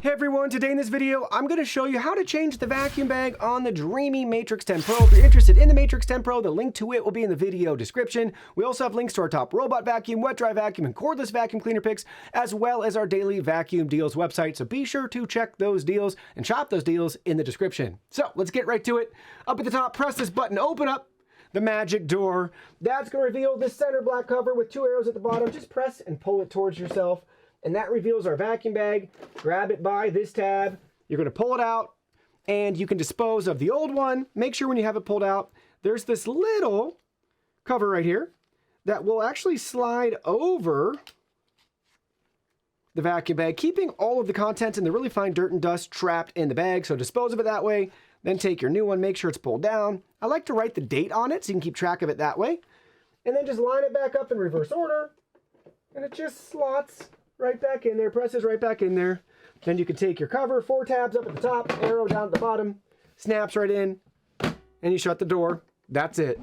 Hey everyone, today in this video, I'm going to show you how to change the vacuum bag on the Dreame Matrix10 Pro. If you're interested in the Matrix10 Pro, the link to it will be in the video description. We also have links to our top robot vacuum, wet dry vacuum, and cordless vacuum cleaner picks, as well as our daily vacuum deals website. So be sure to check those deals and shop those deals in the description. So let's get right to it. Up at the top, press this button to open up the magic door. That's going to reveal this center black cover with two arrows at the bottom. Just press and pull it towards yourself. And that reveals our vacuum bag. Grab it by this tab. You're going to pull it out, and you can dispose of the old one. Make sure when you have it pulled out, there's this little cover right here that will actually slide over the vacuum bag, keeping all of the contents and the really fine dirt and dust trapped in the bag. So dispose of it that way. Then take your new one, make sure it's pulled down. I like to write the date on it so you can keep track of it that way. And then just line it back up in reverse order, and it just slots right back in there, presses right back in there. Then you can take your cover, 4 tabs up at the top, arrow down at the bottom, snaps right in, and you shut the door. That's it.